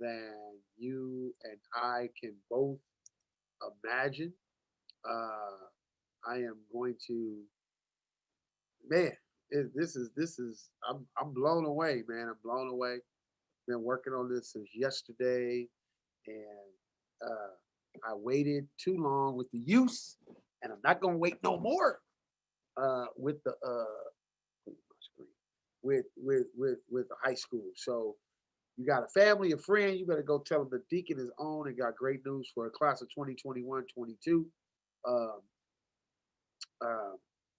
than you and I can both imagine. I am going to, man. This is. I'm blown away, man. I'm blown away. Been working on this since yesterday, and I waited too long with the use, and I'm not gonna wait no more. With the with the high school. So you got a family, a friend, you better go tell them the Deacon is on and got great news for a class of 2021-22. Um, uh,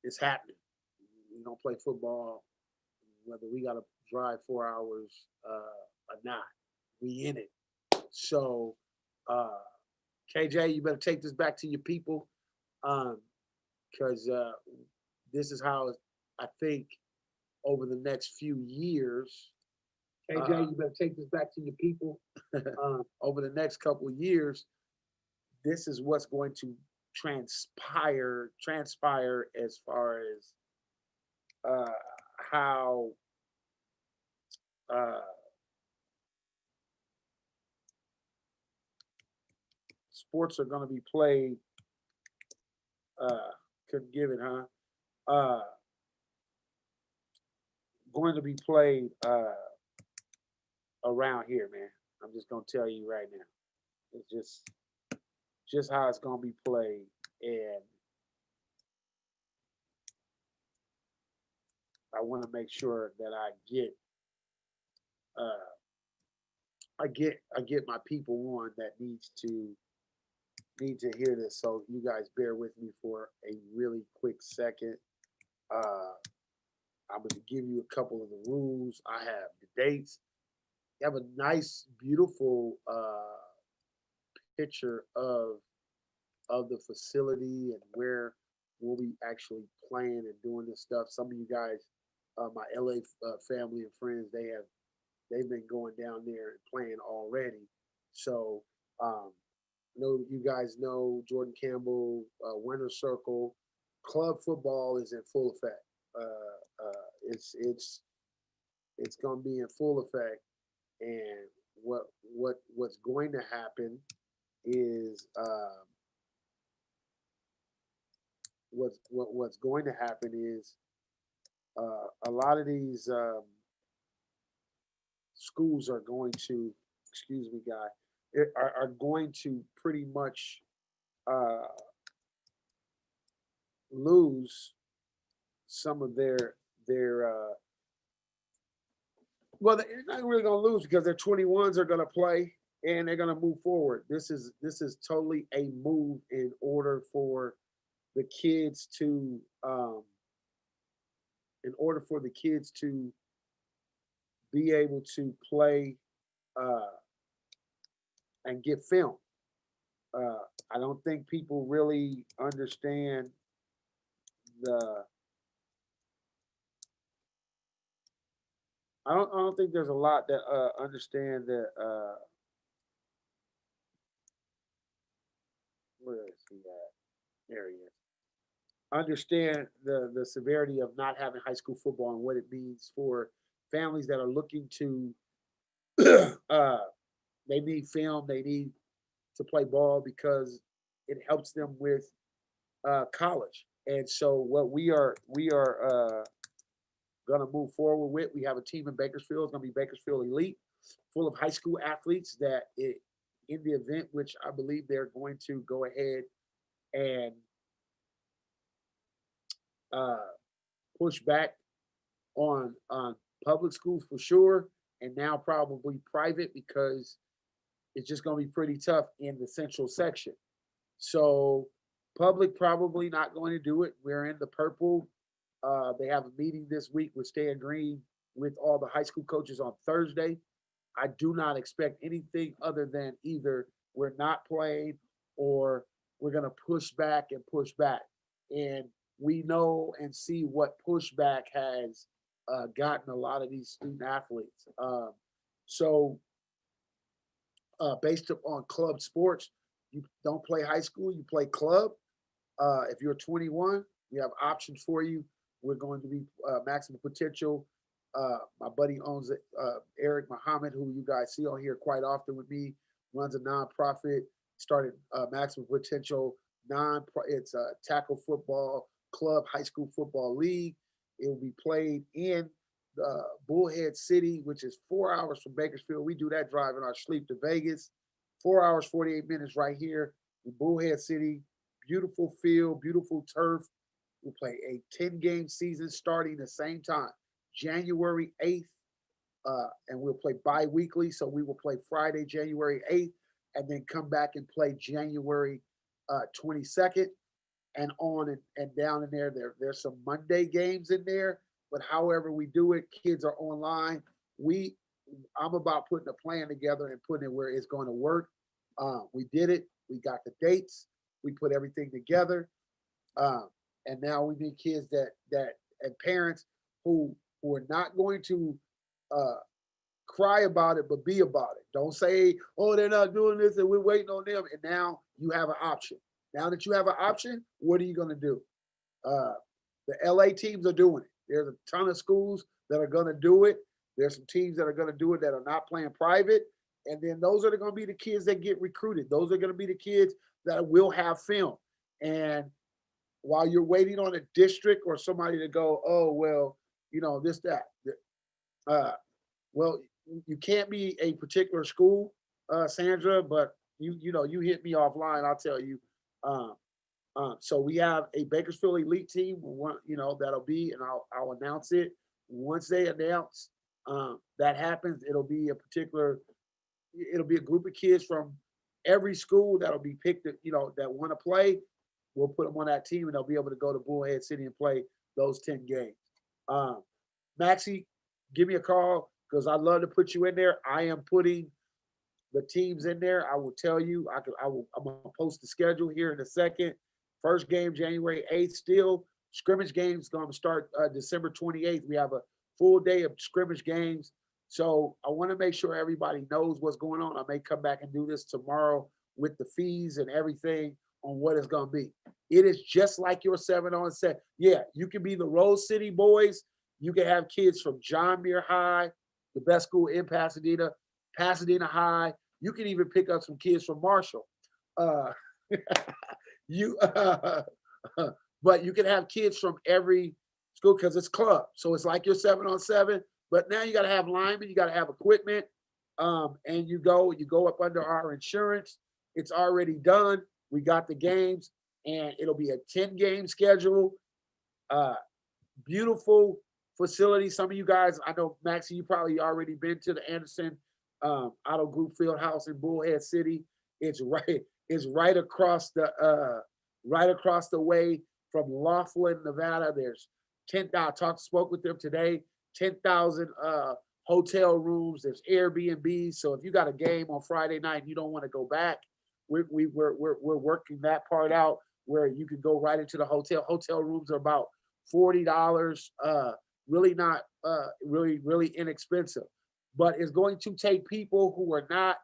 it's happening. We don't play football, whether we got to drive 4 hours or not. We in it. So, uh, KJ, you better take this back to your people because this is how I think over the next few years. KJ, you better take this back to your people. Over the next couple of years, this is what's going to transpire as far as uh, how uh, sports are going to be played. Couldn't give it, huh? Uh, going to be played around here, man. I'm just gonna tell you right now. It's just how it's gonna be played, and I want to make sure that uh, I get my people on that need to hear this. So you guys bear with me for a really quick second. Uh, I'm going to give you a couple of the rules. I have the dates. You have a nice, beautiful picture of the facility and where we'll be actually playing and doing this stuff. Some of you guys, my LA family and friends, they've been going down there and playing already. So, know you guys know Jordan Campbell, Winter Circle, club football is in full effect. It's going to be in full effect, and what's going to happen is what's going to happen is a lot of these schools are going to, excuse me, guy, are going to pretty much uh, lose some of their well, they're not really going to lose because their 21s are going to play and they're going to move forward. This is totally a move in order for the kids to in order for the kids to be able to play uh, and get film. Uh, I don't think people really understand the. I don't think there's a lot that understand that. Where is he at? There he is. Understand the severity of not having high school football and what it means for families that are looking to. uh, they need film. They need to play ball because it helps them with college. And so what we are gonna move forward with. We have a team in Bakersfield. It's gonna be Bakersfield Elite, full of high school athletes in the event, which I believe they're going to go ahead and uh, push back on public schools for sure, and now probably private because it's just going to be pretty tough in the central section. So public probably not going to do it. We're in the purple. They have a meeting this week with Stan Green with all the high school coaches on Thursday. I do not expect anything other than either we're not playing or we're going to push back and push back. And we know and see what pushback has gotten a lot of these student athletes. So, based upon club sports, you don't play high school, you play club. If you're 21, we have options for you. We're going to be maximum potential My buddy owns it, Eric Muhammad, who you guys see on here quite often with me, runs a nonprofit, started Maximum Potential it's a tackle football club, high school football league. It will be played in Bullhead City, which is 4 hours from Bakersfield. We do that drive in our sleep to Vegas. 4 hours, 48 minutes right here in Bullhead City. Beautiful field, beautiful turf. We'll play a 10-game season starting the same time, January 8th, and we'll play bi-weekly. So we will play Friday, January 8th, and then come back and play January 22nd and on and down in there. There's some Monday games in there, but however we do it, kids are online. I'm about putting a plan together and putting it where it's going to work. We did it. We got the dates. We put everything together, and now we need kids that and parents who are not going to cry about it, but be about it. Don't say, "Oh, they're not doing this, and we're waiting on them." And now you have an option. Now that you have an option, what are you going to do? The LA teams are doing it. There's a ton of schools that are going to do it. There's some teams that are going to do it that are not playing private. And then those are going to be the kids that get recruited. Those are going to be the kids that will have film. And while you're waiting on a district or somebody to go, oh, well, this, that. Well, you can't be a particular school, Sandra, but you hit me offline. I'll tell you. So we have a Bakersfield elite team, that'll be, and I'll announce it once they announce that happens. It'll be a group of kids from every school that'll be picked, that want to play. We'll put them on that team, and they'll be able to go to Bullhead City and play those 10 games. Maxie, give me a call because I'd love to put you in there. I am putting the teams in there. I will tell you. I'm gonna post the schedule here in a second. First game January 8th. Still scrimmage games going to start December 28th. We have a full day of scrimmage games. So I want to make sure everybody knows what's going on. I may come back and do this tomorrow with the fees and everything on what it's going to be. It is just like your 7-on-7. Yeah, you can be the Rose City boys. You can have kids from John Muir High, the best school in Pasadena, Pasadena High. You can even pick up some kids from Marshall. But you can have kids from every school because it's club. So it's like your 7-on-7. But now you got to have linemen, you got to have equipment, and you go up under our insurance. It's already done. We got the games, and it'll be a 10-game schedule. Beautiful facility. Some of you guys, I know, Maxie, you probably already been to the Anderson Auto Group Field House in Bullhead City. It's right across the way from Laughlin, Nevada. There's 10,000. Spoke with them today. 10,000 hotel rooms. There's Airbnb. So if you got a game on Friday night and you don't want to go back, we're working that part out where you can go right into the hotel. Hotel rooms are about $40. Really not really inexpensive, but it's going to take people who are not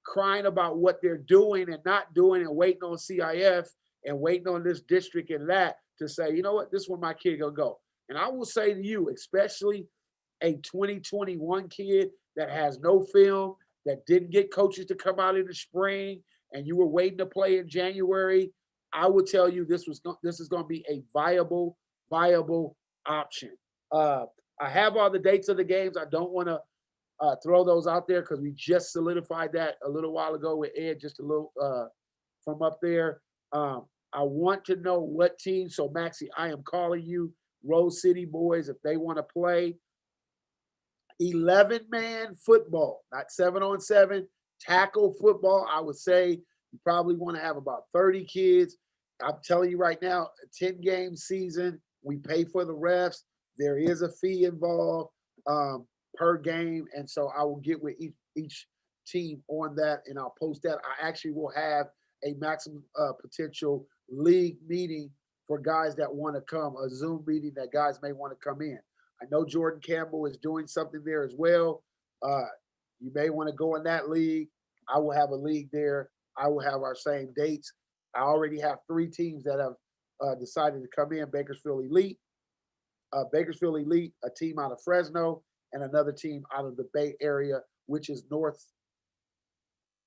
crying about what they're doing and not doing and waiting on CIF and waiting on this district and that to say, you know what, this is where my kid gonna go. And I will say to you, especially a 2021 kid that has no film, that didn't get coaches to come out in the spring, and you were waiting to play in January, I would tell you this is going to be a viable option. I have all the dates of the games. I don't want to throw those out there because we just solidified that a little while ago with Ed, just a little from up there. I want to know what team. So Maxie, I am calling you, Rose City boys, if they want to play 11-man football, not 7-on-7, tackle football. I would say you probably want to have about 30 kids. I'm telling you right now, a 10-game season. We pay for the refs. There is a fee involved per game. And so I will get with each team on that, and I'll post that. I actually will have a maximum potential league meeting for guys that want to come, a Zoom meeting that guys may want to come in. I know Jordan Campbell is doing something there as well. You may want to go in that league. I will have a league there. I will have our same dates. I already have 3 teams that have decided to come in, Bakersfield Elite. Bakersfield Elite, a team out of Fresno, and another team out of the Bay Area, which is north.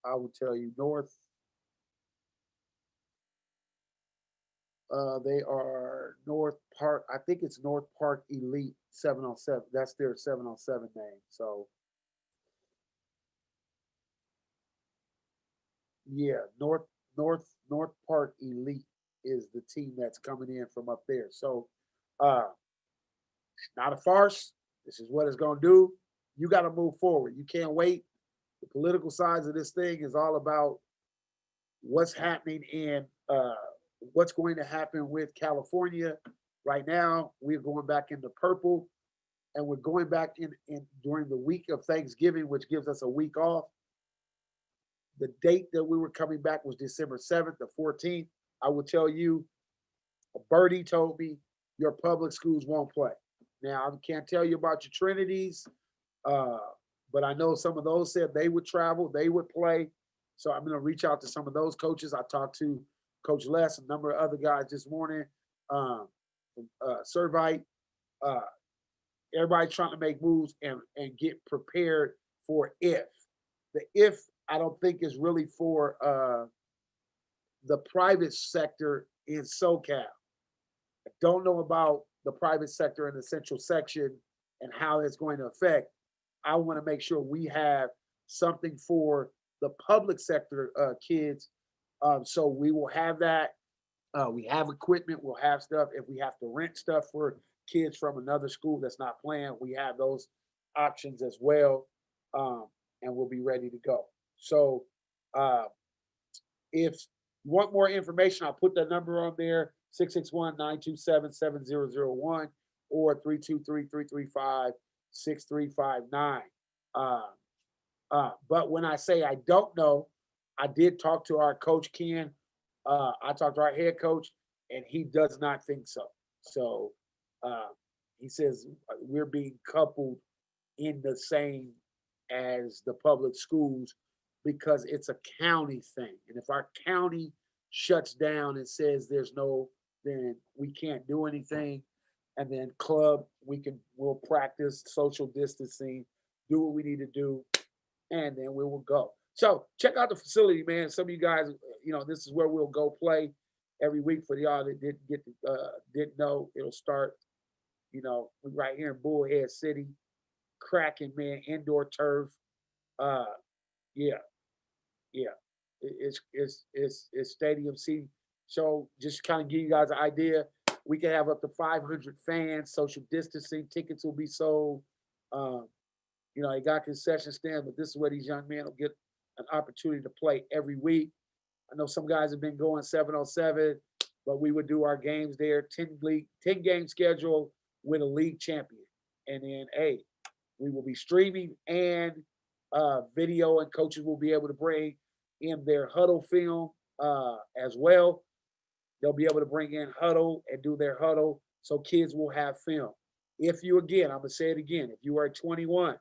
I will tell you north. They are North Park. I think it's North Park Elite 707. That's their 707 name. So yeah, North Park Elite is the team that's coming in from up there. So uh not a farce. This is what it's gonna do. You got to move forward. You can't wait. The political sides of this thing is all about what's happening in what's going to happen with California. Right now, we're going back into purple, and we're going back in during the week of Thanksgiving, which gives us a week off. The date that we were coming back was December 7th, the 14th. I will tell you, a birdie told me your public schools won't play. Now, I can't tell you about your Trinities, uh, but I know some of those said they would travel, they would play. So I'm going to reach out to some of those coaches. I talked to Coach Les, a number of other guys this morning, from Servite. Uh, Everybody trying to make moves and get prepared for if. The if I don't think is really for the private sector in SoCal. I don't know about the private sector in the central section and how it's going to affect. I want to make sure we have something for the public sector kids. So we will have that. We have equipment. We'll have stuff. If we have to rent stuff for kids from another school that's not playing, we have those options as well. And we'll be ready to go. So uh, if you want more information, I'll put that number on there, 661-927-7001 or 323-335-6359. Uh, but when I say I don't know, I did talk to our coach, Ken. I talked to our head coach, and he does not think so. So uh, he says we're being coupled in the same as the public schools because it's a county thing. And if our county shuts down and says there's no, then we can't do anything. And then club, we'll practice social distancing, do what we need to do, and then we will go. So check out the facility, man. Some of you guys, this is where we'll go play every week. For y'all that didn't know, it'll start. Right here in Bullhead City, cracking, man, indoor turf. Uh, yeah, yeah. It's stadium seating. So just kind of give you guys an idea. We can have up to 500 fans. Social distancing tickets will be sold. Um, they got concession stands, but this is where these young men will get an opportunity to play every week. I know some guys have been going 7-on-7, but we would do our games there, 10 game schedule with a league champion. And then, hey, we will be streaming and video, and coaches will be able to bring in their huddle film as well. They'll be able to bring in huddle and do their huddle, so kids will have film. If you, again, I'm going to say it again, if you are 21,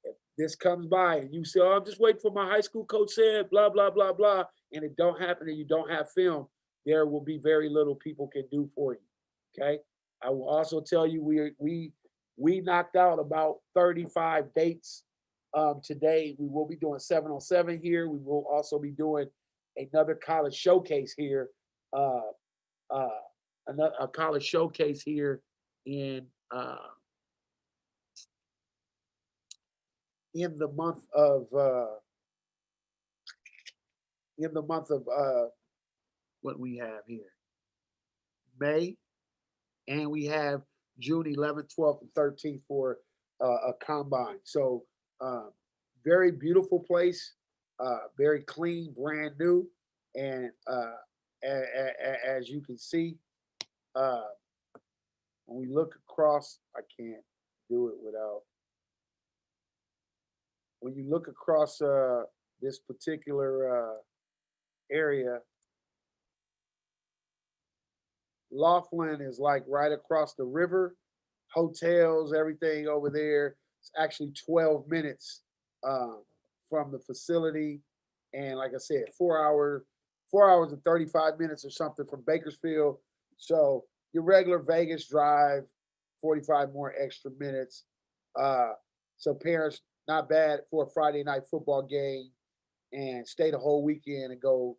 if this comes by and you say, oh, I'm just waiting for my high school coach said, blah, blah, blah, blah, and it don't happen and you don't have film, there will be very little people can do for you. Okay. I will also tell you we knocked out about 35 dates today. We will be doing 7-on-7 here. We will also be doing another college showcase here. Uh, uh, a college showcase here in in the month of what we have here, May, and we have June 11th, 12th, and 13th for a combine. So uh, very beautiful place, very clean, brand new, and as you can see, uh, when we look across, I can't do it without. When you look across this particular area, Laughlin is like right across the river, hotels, everything over there. It's actually 12 minutes um, from the facility, and like I said, 4 hours and 35 minutes or something from Bakersfield. So your regular Vegas drive, 45 more extra minutes. Uh, so parents, not bad for a Friday night football game and stay the whole weekend and go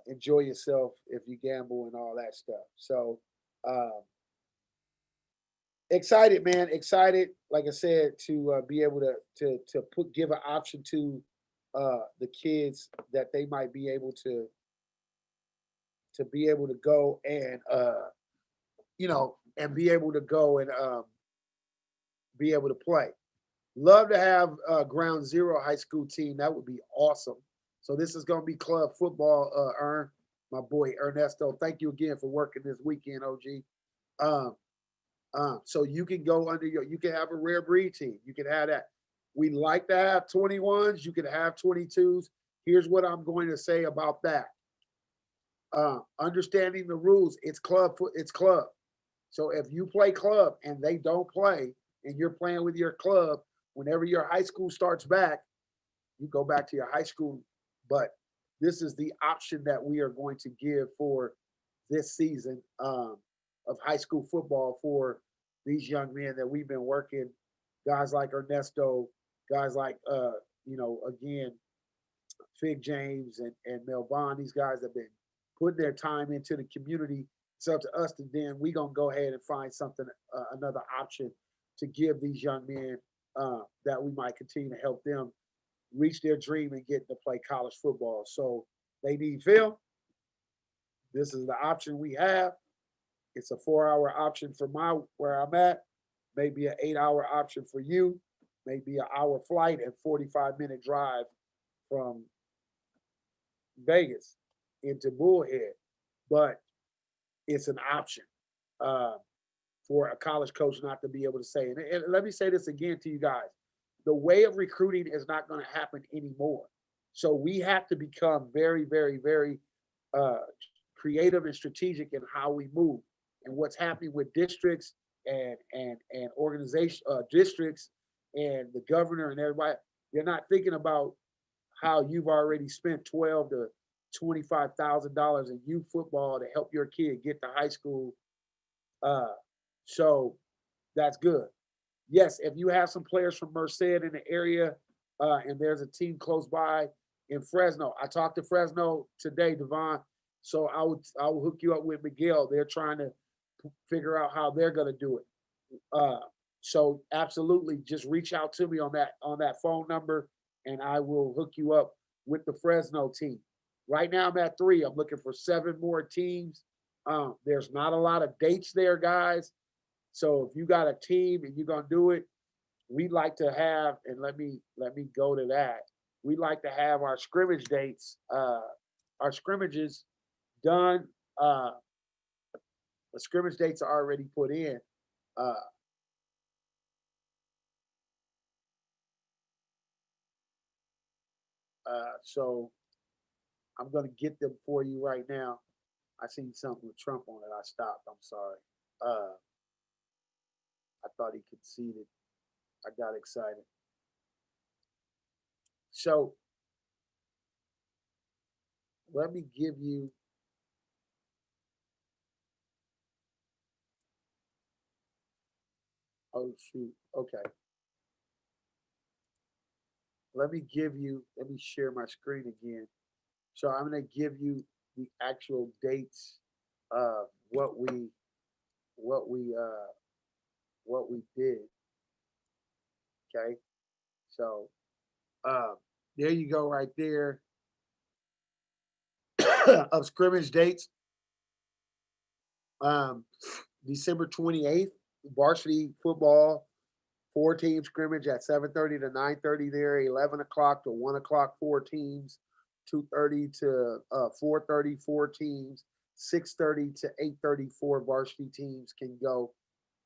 enjoy yourself if you gamble and all that stuff. So um, excited, man. Excited, like I said, to be able to put give an option to the kids that they might be able to be able to go and and be able to go and be able to play. Love to have Ground Zero high school team. That would be awesome. So this is going to be club football. My boy Ernesto. Thank you again for working this weekend, OG. Um, so you can go under you can have a rare breed team. You can have that. We like to have 21s. You can have 22s. Here's what I'm going to say about that. Understanding the rules. It's club. It's club. So if you play club and they don't play, and you're playing with your club, whenever your high school starts back, you go back to your high school. But this is the option that we are going to give for this season of high school football for these young men that we've been working. Guys like Ernesto, guys like again, Fig James and Mel Bond. These guys have been putting their time into the community. It's up to us to then we gonna go ahead and find something, another option to give these young men that we might continue to help them reach their dream and get to play college football. So they need film. This is the option we have. It's a 4-hour option for where I'm at. Maybe an 8-hour option for you. Maybe an hour flight and 45-minute drive from Vegas into Bullhead. But it's an option uh, for a college coach not to be able to say. And let me say this again to you guys: the way of recruiting is not going to happen anymore. So we have to become very, very, very uh, creative and strategic in how we move and what's happening with districts and organization districts and the governor and everybody. They're not thinking about how you've already spent $12,000 to $25,000 in youth football to help your kid get to high school. Uh, so that's good. Yes, if you have some players from Merced in the area, and there's a team close by in Fresno, I talked to Fresno today, Devon. So I will hook you up with Miguel. They're trying to figure out how they're going to do it. Uh, so absolutely, just reach out to me on that phone number, and I will hook you up with the Fresno team. Right now, I'm at 3. I'm looking for 7 more teams. There's not a lot of dates there, guys. So if you got a team and you're gonna do it, we'd like to have, and let me go to that. We'd like to have our scrimmage dates, our scrimmages done. The scrimmage dates are already put in. Uh, so I'm gonna get them for you right now. I seen something with Trump on it. I stopped. I'm sorry. Uh, I thought he conceded. I got excited. So let me give you. Oh shoot. Okay. Let me share my screen again. So I'm going to give you the actual dates of what we uh what we did. Okay. So um there you go right there of scrimmage dates. Um December 28th, varsity football, 4 team scrimmage at 7:30 to 9:30 there, 11 o'clock to 1 o'clock, 4 teams, 2:30 to 4:30, 4 teams, 6:30 to 8:30, 4 varsity teams can go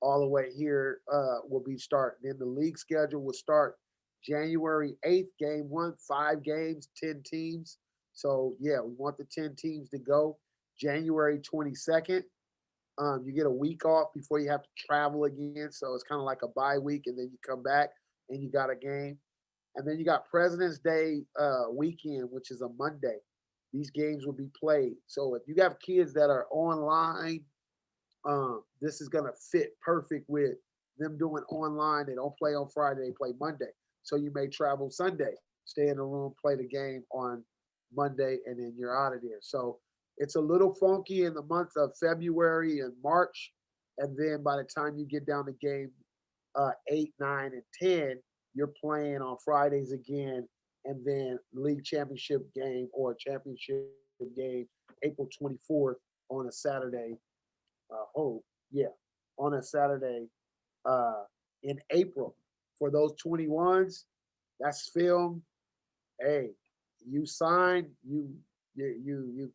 all the way here. Will be starting. Then the league schedule will start January 8th, game one, 5 games, 10 teams. So yeah, we want the 10 teams to go. January 22nd, you get a week off before you have to travel again. So it's kind of like a bye week, and then you come back and you got a game. And then you got President's Day weekend, which is a Monday. These games will be played. So if you have kids that are online This is gonna fit perfect with them doing online. They don't play on Friday; they play Monday. So you may travel Sunday, stay in the room, play the game on Monday, and then you're out of there. So it's a little funky in the month of February and March, and then by the time you get down to game 8, 9, and 10, you're playing on Fridays again, and then league championship game or championship game April 24th on a Saturday. Oh, yeah, on a Saturday uh, in April. For those 21s, that's film. Hey, you sign, you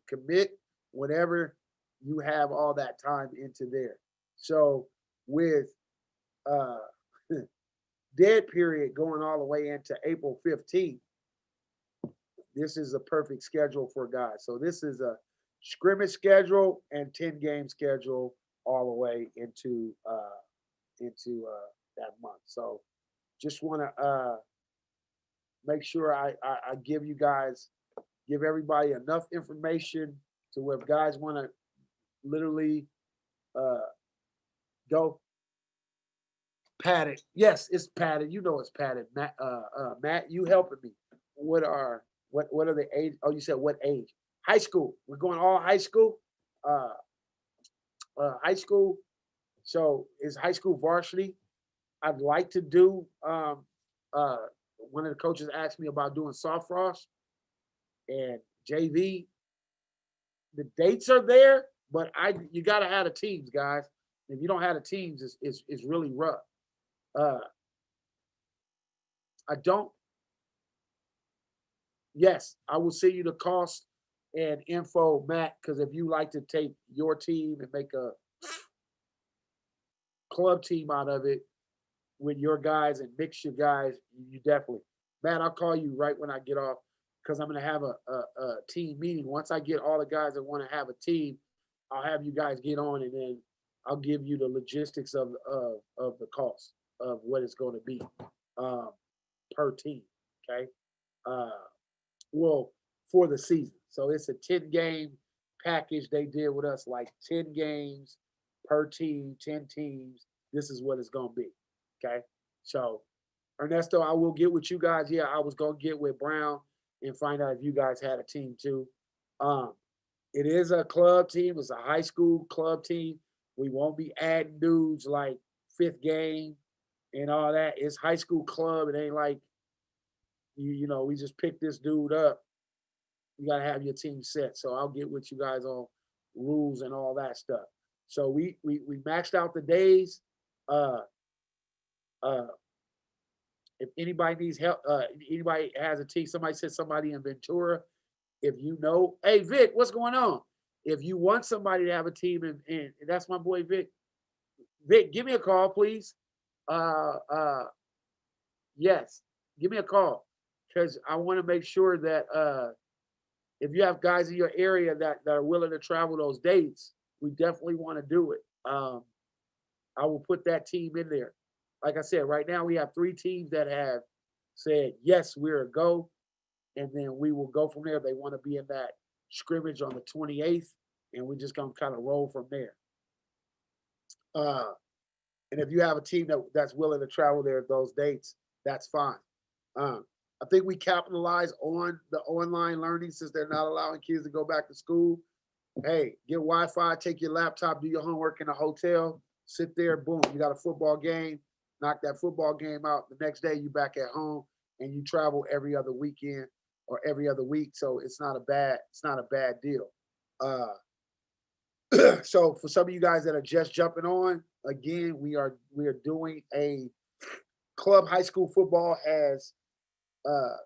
commit whenever you have all that time into there. So with uh, dead period going all the way into April 15th, this is a perfect schedule for guys. So this is a scrimmage schedule and 10 game schedule all the way into that month. So just want to make sure I give you guys, give everybody enough information to where if guys want to literally uh, go padded. Yes, it's padded. You know it's padded. Matt, you helping me. What are what are the age? Oh, you said what age? High school. We're going all high school. Uh, high school. So is high school varsity? I'd like to do. Uh, One of the coaches asked me about doing soft frost and JV. The dates are there, but I you got to have the teams, guys. If you don't have the teams, it's really rough. Uh, I don't. Yes, I will send you the cost and info, Matt. Because if you like to take your team and make a club team out of it with your guys and mix your guys, you definitely. Matt, I'll call you right when I get off because I'm going to have a team meeting. Once I get all the guys that want to have a team, I'll have you guys get on and then I'll give you the logistics of the cost of what it's going to be um, per team. Okay. Uh, well, for the season. So it's a 10 game package they did with us, like 10 games per team, 10 teams. This is what it's going to be. Okay. So, Ernesto, I will get with you guys. Yeah, I was going to get with Brown and find out if you guys had a team too. Um, it is a club team, it's a high school club team. We won't be adding dudes like fifth game and all that. It's high school club. It ain't like we just picked this dude up. You gotta have your team set. So I'll get with you guys on rules and all that stuff. So we maxed out the days. Uh uh if anybody needs help, anybody has a team, somebody said somebody in Ventura. If you know, hey Vic, what's going on? If you want somebody to have a team and that's my boy Vic. Vic, give me a call, please. Yes, give me a call. Because I want to make sure that if you have guys in your area that are willing to travel those dates, we definitely want to do it. I will put that team in there. Like I said, right now we have 3 teams that have said yes, we're a go, and then we will go from there. They want to be in that scrimmage on the 28th, and we're just gonna kind of roll from there. Uh, and if you have a team that's willing to travel there at those dates, that's fine. Um, I think we capitalize on the online learning since they're not allowing kids to go back to school. Hey, get Wi-Fi, take your laptop, do your homework in a hotel, sit there, boom, you got a football game, knock that football game out. The next day you back at home and you travel every other weekend or every other week. So it's not a bad deal. Uh, so for some of you guys that are just jumping on, again, we are doing a club high school football has uh,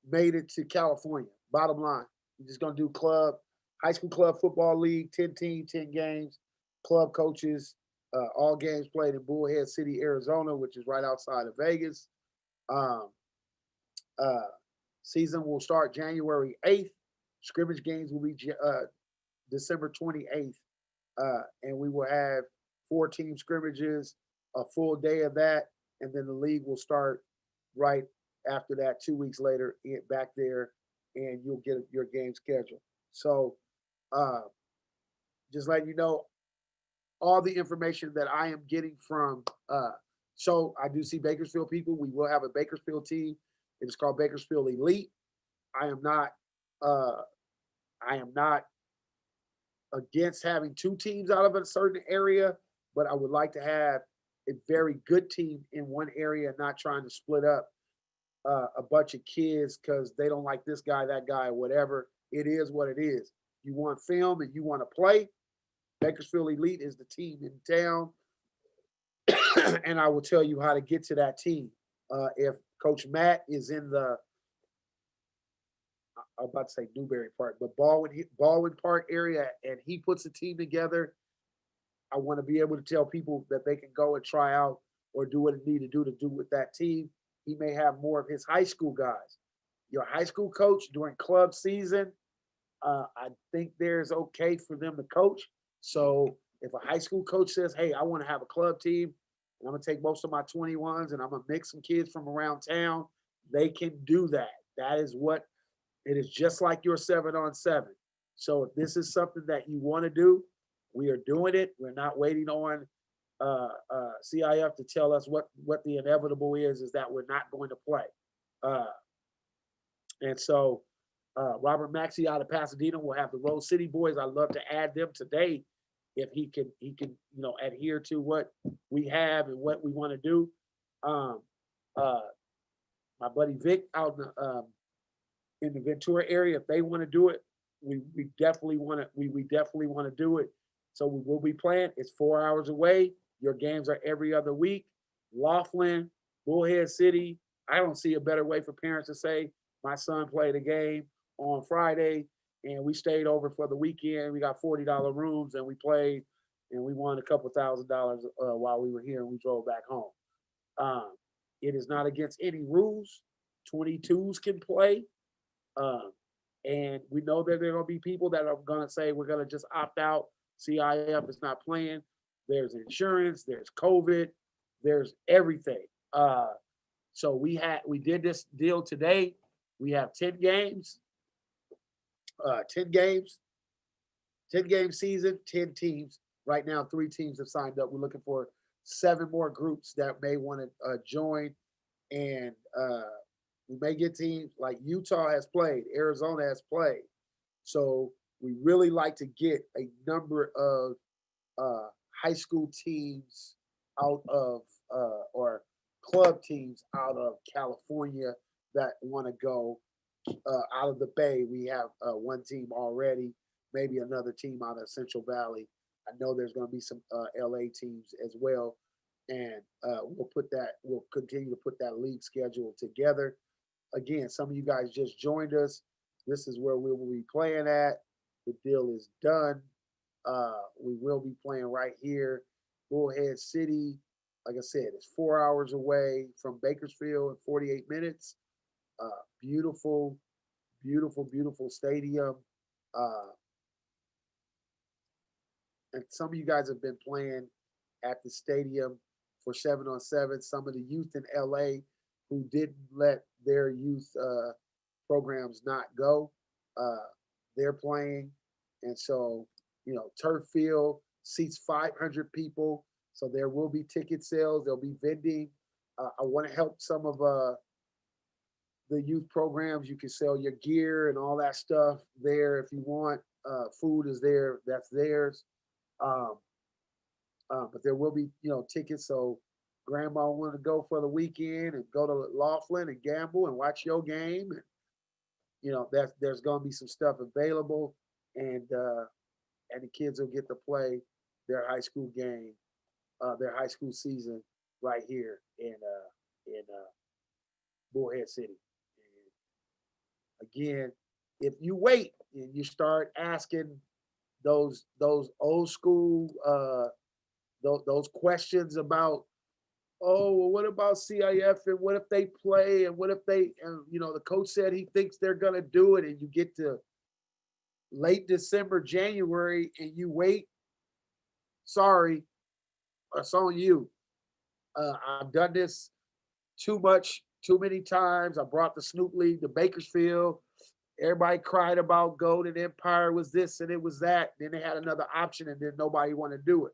made it to California. Bottom line, we're just gonna do high school club football league, 10 team, 10 games, club coaches, all games played in Bullhead City, Arizona, which is right outside of Vegas. Um, uh, Season will start January 8th. Scrimmage games will be December 28th, and we will have 4 team scrimmages, a full day of that, and then the league will start right after that. 2 weeks later, back there, and you'll get your game schedule. So, uh, just letting you know, all the information that I am getting from. So I do see Bakersfield people. We will have a Bakersfield team. It is called Bakersfield Elite. I am not. Uh, I am not against having two teams out of a certain area, but I would like to have a very good team in one area, not trying to split up a bunch of kids because they don't like this guy, that guy, or whatever. It is what it is. You want film and you want to play. Bakersfield Elite is the team in town, and I will tell you how to get to that team. If Coach Matt is in the, I'm about to say Newberry Park, but Baldwin Park area, and he puts a team together, I want to be able to tell people that they can go and try out or do what it need to do with that team. He may have more of his high school guys. Your high school coach during club season, I think there's okay for them to coach. So if a high school coach says, "Hey, I want to have a club team, and I'm gonna take most of my 21s and I'm gonna mix some kids from around town," they can do that. That is what it is, just like your 7-on-7. So if this is something that you want to do, we are doing it. We're not waiting on CIF to tell us what the inevitable is that we're not going to play. Uh, and so Robert Maxey out of Pasadena will have the Rose City boys. I'd love to add them today if he can adhere to what we have and what we want to do. Um, uh, my buddy Vic out in the Ventura area, if they want to do it, we definitely want to we definitely want to do it. So we will be playing. It's 4 hours away. Your games are every other week. Laughlin, Bullhead City. I don't see a better way for parents to say my son played a game on Friday and we stayed over for the weekend. We got $40 rooms and we played and we won a couple $1,000 while we were here and we drove back home. Um, it is not against any rules. 22s can play. Um, and we know that there are going to be people that are going to say we're going to just opt out. CIF is not playing. There's insurance. There's COVID. There's everything. So we did this deal today. We have 10 games, 10 games, 10-game season, 10 teams. Right now, 3 teams have signed up. We're looking for 7 more groups that may want to join, and we may get teams like Utah has played, Arizona has played. So we really like to get a number of high school teams out of or club teams out of California that want to go out of the Bay. We have one team already, maybe another team out of Central Valley. I know there's going to be some LA teams as well, and we'll continue to put that league schedule together. Again, some of you guys just joined us. This is where we will be playing at. The deal is done. We will be playing right here, Bullhead City. Like I said, it's 4 hours away from Bakersfield in 48 minutes. Beautiful, beautiful, beautiful stadium. Uh, and some of you guys have been playing at the stadium for 7-on-7. Some of the youth in LA who didn't let their youth programs not go, they're playing. And so, turf field seats 500 people. So there will be ticket sales. There'll be vending. I want to help some of the youth programs. You can sell your gear and all that stuff there if you want. Food is there. That's theirs. Um, but there will be, tickets. So grandma want to go for the weekend and go to Laughlin and gamble and watch your game. And, there's going to be some stuff available, and the kids will get to play their high school game, their high school season right here in Bullhead City. And again, if you wait and you start asking those old school those questions about, oh, well, what about CIF and what if they play and what if they, and the coach said he thinks they're gonna do it, and you get to late December, January, and you wait. Sorry, it's on you. I've done this too much, too many times. I brought the Snoop League to Bakersfield. Everybody cried about Golden Empire was this and it was that. Then they had another option, and then nobody wanted to do it.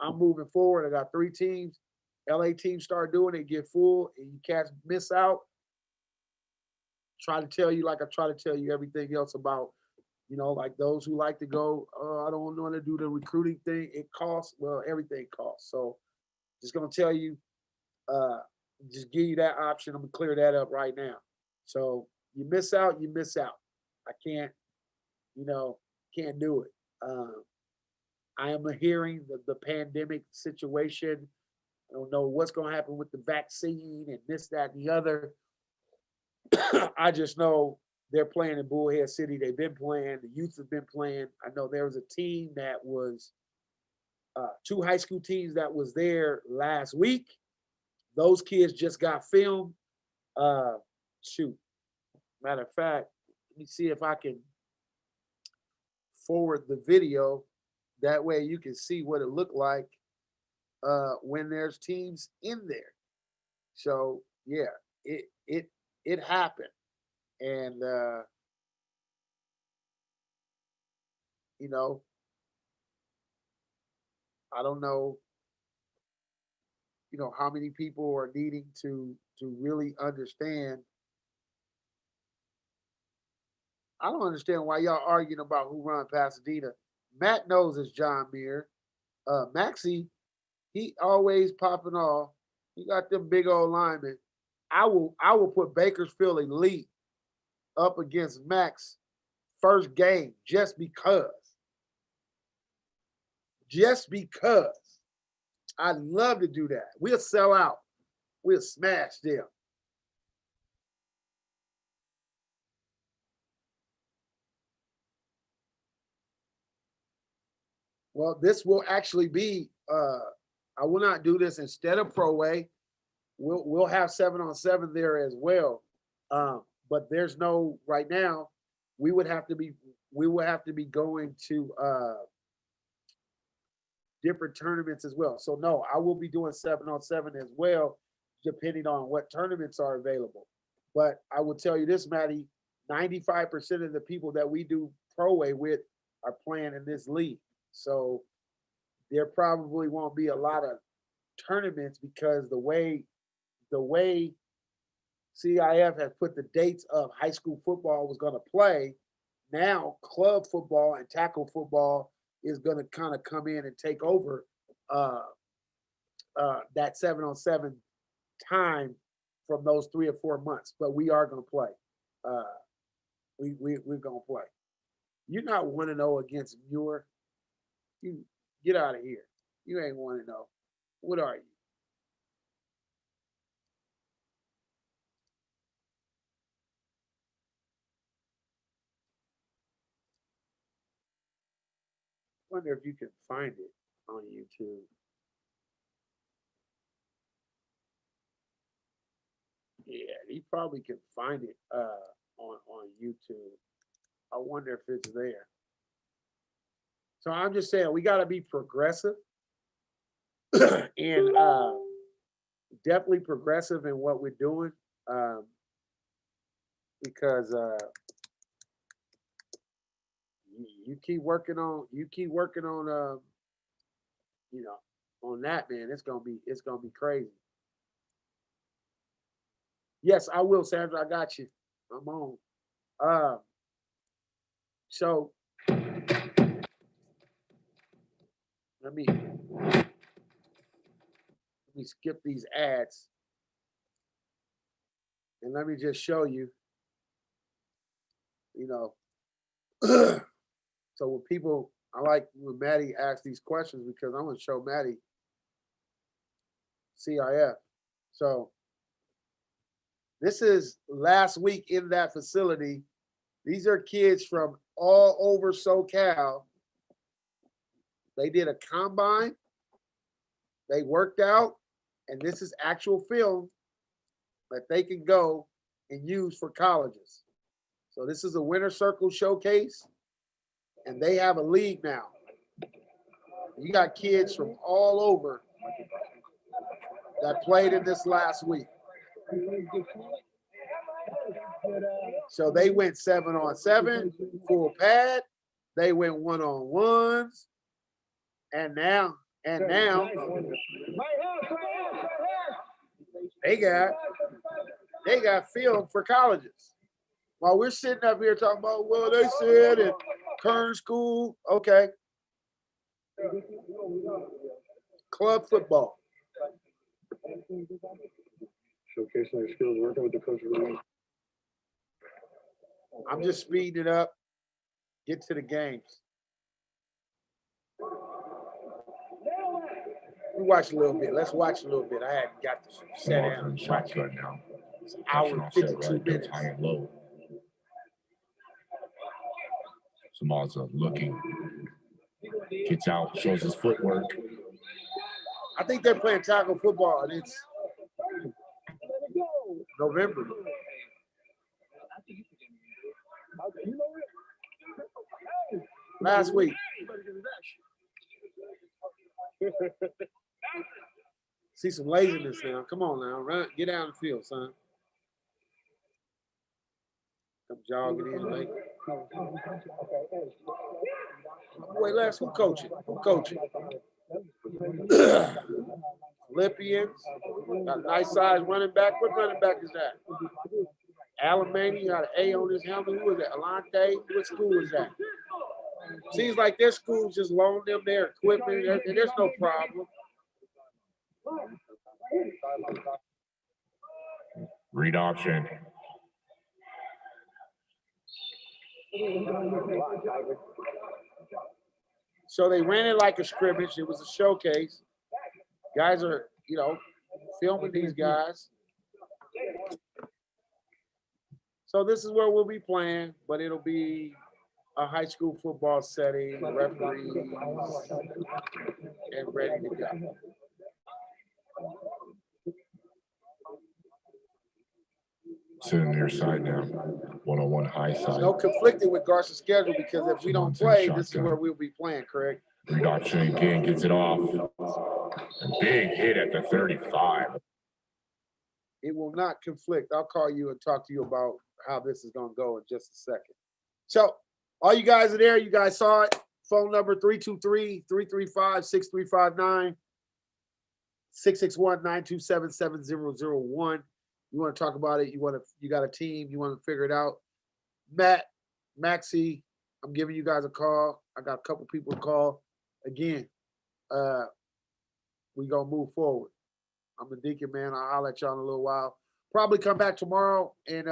I'm moving forward. I got 3 teams. LA teams start doing it, get full, and you cats miss out. Try to tell you like I try to tell you everything else about, like those who like to go, I don't want to do the recruiting thing. It costs. Well, everything costs. So just gonna tell you, uh, just give you that option. I'm gonna clear that up right now. So you miss out, you miss out. I can't, you know, can't do it. I am hearing the pandemic situation. I don't know what's going to happen with the vaccine and this, that, and the other. I just know they're playing in Bullhead City. They've been playing. The youth have been playing. I know there was a team that was 2 high school teams that was there last week. Those kids just got filmed. Uh, shoot. Matter of fact, let me see if I can forward the video. That way you can see what it looked like when there's teams in there. So yeah, it happened, and you know, I don't know, how many people are needing to really understand. I don't understand why y'all arguing about who run Pasadena. Matt knows it's John Muir. Maxie, he always popping off. He got them big old linemen. I will put Bakersfield Elite up against Max first game just because. Just because. I'd love to do that. We'll sell out. We'll smash them. Well, this will actually be I will not do this instead of Pro Way. We'll have 7-on-7 there as well. But there's no right now, we would have to be we would have to be going to different tournaments as well. So no, I will be doing 7-on-7 as well, depending on what tournaments are available. But I will tell you this, Maddie, 95% of the people that we do Pro Way with are playing in this league. So there probably won't be a lot of tournaments because the way CIF has put the dates of high school football was going to play, now club football and tackle football is going to kind of come in and take over uh, that 7-on-7 time from those 3 or 4 months. But we are going to play. Uh, we're going to play. You're not 1-0 against Muir. You get out of here. You ain't 1-0. What are you? Wonder if you can find it on YouTube. Yeah, he probably can find it on YouTube. I wonder if it's there. So I'm just saying we got to be progressive and definitely progressive in what we're doing um, because you keep working on you know on that, man. It's gonna be crazy. Yes, I will, Sandra. I got you. I'm on. Uh, so let me skip these ads and let me just show you. You know, so when people, I like when Maddie asks these questions because I want to show Maddie CIF. So this is last week in that facility. These are kids from all over SoCal. They did a combine, they worked out, and this is actual film that they can go and use for colleges. So this is a winner circle showcase, and they have a league now. You got kids from all over that played in this last week. So they went 7-on-7, full pad. They went 1-on-ones, and now And now they got film for colleges. While we're sitting up here talking about, well, they said at Kern School, okay. Club football. Showcasing their skills working with the coach. I'm just speeding it up. Get to the games. We watch a little bit. Let's watch a little bit. I hadn't got to sit down and watch it. now. It's an hour and 52 minutes. High and low. Samaza looking. Gets out, shows his footwork. I think they're playing tackle football, and it's November. Last week. See some laziness now. Come on now. Run. Get down the field, son. Come jogging in late. Wait, Les, who coaching? Who coaching? Philippians. Got a nice size running back. What running back is that? Alamany got an A on his helmet. Who is that? Alante? What school is that? Seems like their schools just loan them their equipment, and there's no problem. Read option. So they ran it like a scrimmage. It was a showcase. Guys are, filming these guys. So this is where we'll be playing, but it'll be a high school football setting, referees, and ready to go. Sitting near side now. 101 high side. No conflicting with Garcia's schedule because if we don't play, this is where we'll be playing, Craig. Read option again, gets it off. A big hit at the 35. It will not conflict. I'll call you and talk to you about how this is going to go in just a second. So all you guys are there. You guys saw it. Phone number 323-335-6359, 661-927-7001. You want to talk about it. You got a team. You want to figure it out. Maxie, I'm giving you guys a call. I got a couple people to call. Again, we going to move forward. I'm the Deacon, man. I'll holler at y'all in a little while. Probably come back tomorrow and